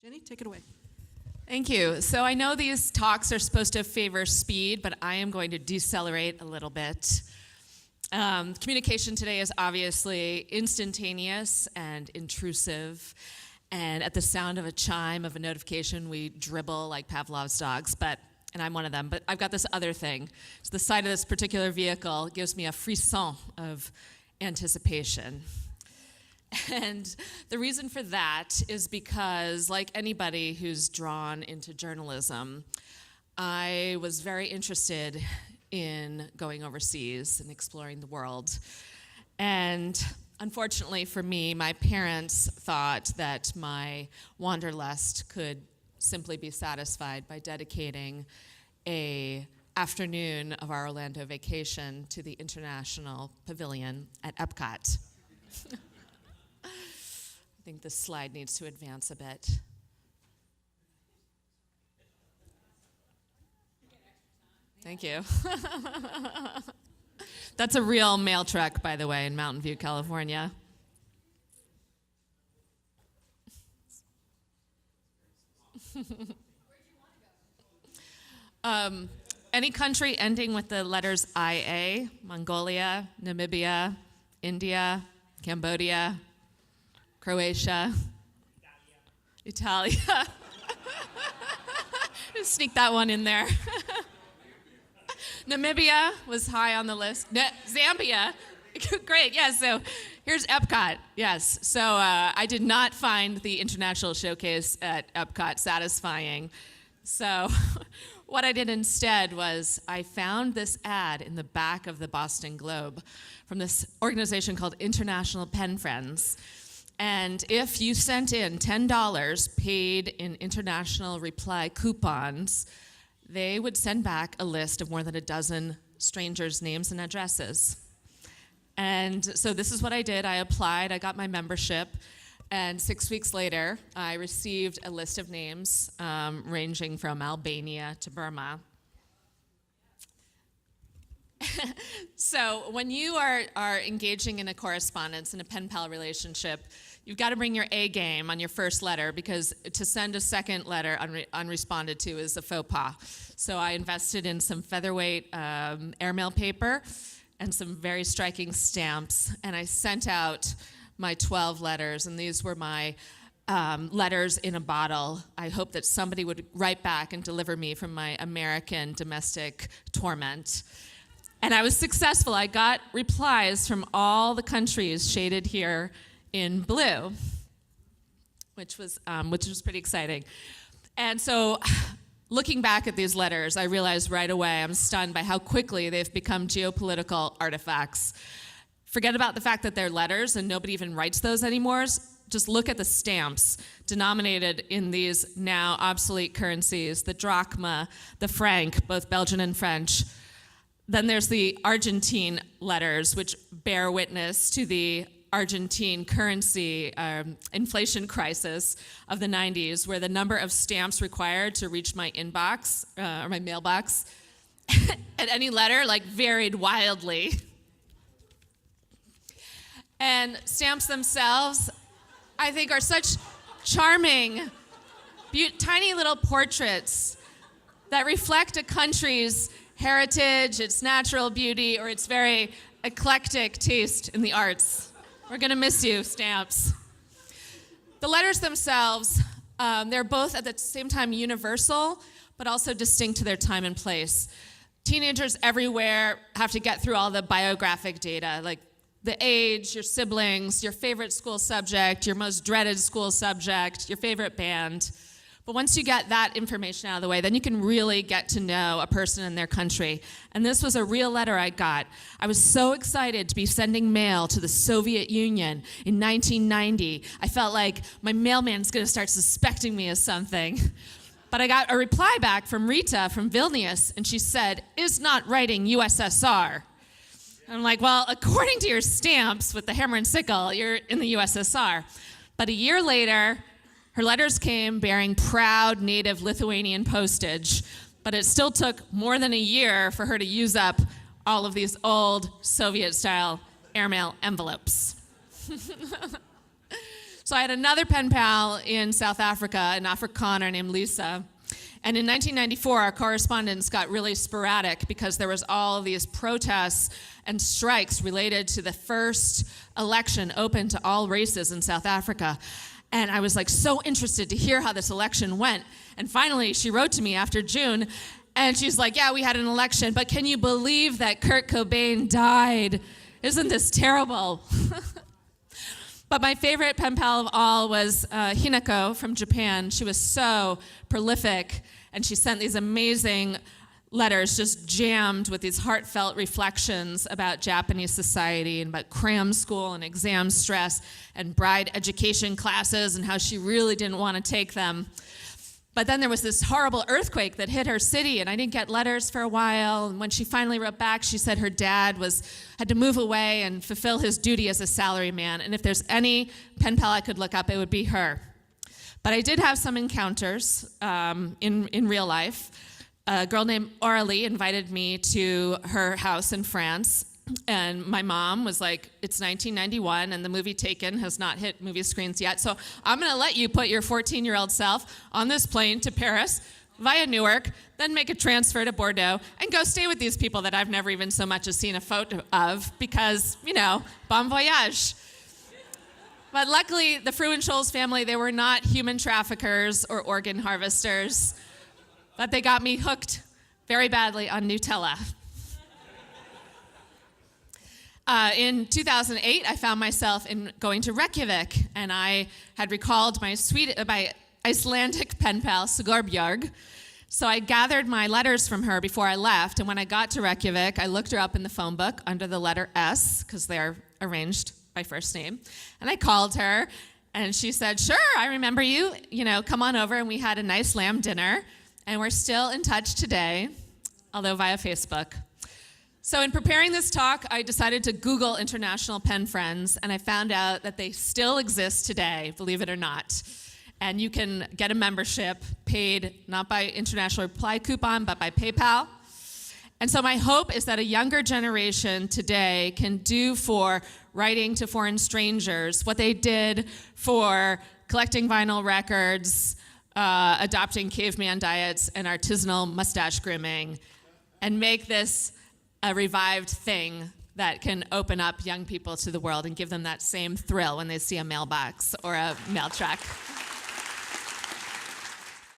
Jenny, take it away. Thank you. So I know these talks are supposed to favor speed, but I am going to decelerate a little bit. Communication today is obviously instantaneous and intrusive, and at the sound of a chime of a notification, we dribble like Pavlov's dogs, and I'm one of them. But I've got this other thing. So the sight of this particular vehicle gives me a frisson of anticipation. And the reason for that is because, like anybody who's drawn into journalism, I was very interested in going overseas and exploring the world. And unfortunately for me, my parents thought that my wanderlust could simply be satisfied by dedicating an afternoon of our Orlando vacation to the International Pavilion at Epcot. I think this slide needs to advance a bit. Thank you. That's a real mail truck, by the way, in Mountain View, California. Any country ending with the letters IA: Mongolia, Namibia, India, Cambodia, Croatia, Italia. Just sneak that one in there. Namibia was high on the list. Zambia, great, yes, so here's Epcot, yes. So I did not find the international showcase at Epcot satisfying. So what I did instead was I found this ad in the back of the Boston Globe from this organization called International Pen Friends. And if you sent in $10 paid in international reply coupons, they would send back a list of more than a dozen strangers' names and addresses. And so this is what I did. I applied, I got my membership, and 6 weeks later, I received a list of names ranging from Albania to Burma. So when you are engaging in a correspondence, in a pen pal relationship, you've got to bring your A game on your first letter, because to send a second letter unresponded to is a faux pas. So I invested in some featherweight airmail paper and some very striking stamps, and I sent out my 12 letters, and these were my letters in a bottle. I hoped that somebody would write back and deliver me from my American domestic torment. And I was successful. I got replies from all the countries shaded here in blue, which was pretty exciting. And so, looking back at these letters, I realized right away I'm stunned by how quickly they've become geopolitical artifacts. Forget about the fact that they're letters and nobody even writes those anymore. Just look at the stamps denominated in these now obsolete currencies: the drachma, the franc, both Belgian and French. Then there's the Argentine letters, which bear witness to the Argentine currency inflation crisis of the 90s, where the number of stamps required to reach my inbox or my mailbox at any letter varied wildly. And stamps themselves, I think, are such charming, tiny little portraits that reflect a country's heritage, its natural beauty, or its very eclectic taste in the arts. We're gonna miss you, stamps. The letters themselves, they're both at the same time universal, but also distinct to their time and place. Teenagers everywhere have to get through all the biographic data, like the age, your siblings, your favorite school subject, your most dreaded school subject, your favorite band. But once you get that information out of the way, then you can really get to know a person and their country. And this was a real letter I got. I was so excited to be sending mail to the Soviet Union in 1990. I felt like my mailman's gonna start suspecting me of something. But I got a reply back from Rita from Vilnius, and she said, "Is not writing USSR." I'm like, well, according to your stamps with the hammer and sickle, you're in the USSR. But a year later, her letters came bearing proud native Lithuanian postage, but it still took more than a year for her to use up all of these old Soviet-style airmail envelopes. So I had another pen pal in South Africa, an Afrikaner named Lisa. And in 1994, our correspondence got really sporadic because there was all of these protests and strikes related to the first election open to all races in South Africa. And I was like so interested to hear how this election went. And finally, she wrote to me after June, and she's like, yeah, we had an election, but can you believe that Kurt Cobain died? Isn't this terrible? But my favorite pen pal of all was Hinako from Japan. She was so prolific, and she sent these amazing letters just jammed with these heartfelt reflections about Japanese society and about cram school and exam stress and bride education classes and how she really didn't want to take them. But then there was this horrible earthquake that hit her city, and I didn't get letters for a while. And when she finally wrote back, she said her dad had to move away and fulfill his duty as a salaryman. And if there's any pen pal I could look up, it would be her. But I did have some encounters in real life. A girl named Aurélie invited me to her house in France. And my mom was like, it's 1991 and the movie Taken has not hit movie screens yet. So I'm going to let you put your 14-year-old self on this plane to Paris via Newark, then make a transfer to Bordeaux and go stay with these people that I've never even so much as seen a photo of because, bon voyage. But luckily, the Fruin-Scholes family, they were not human traffickers or organ harvesters, but they got me hooked very badly on Nutella. In 2008, I found myself going to Reykjavik, and I had recalled my Icelandic pen pal, Sigurbjörg. So I gathered my letters from her before I left, and when I got to Reykjavik, I looked her up in the phone book under the letter S, because they're arranged by first name, and I called her, and she said, sure, I remember you, come on over, and we had a nice lamb dinner, and we're still in touch today, although via Facebook. So in preparing this talk, I decided to Google international pen friends, and I found out that they still exist today, believe it or not. And you can get a membership paid not by International Reply Coupon, but by PayPal. And so my hope is that a younger generation today can do for writing to foreign strangers what they did for collecting vinyl records, adopting caveman diets, and artisanal mustache grooming, and make this a revived thing that can open up young people to the world and give them that same thrill when they see a mailbox or a mail truck.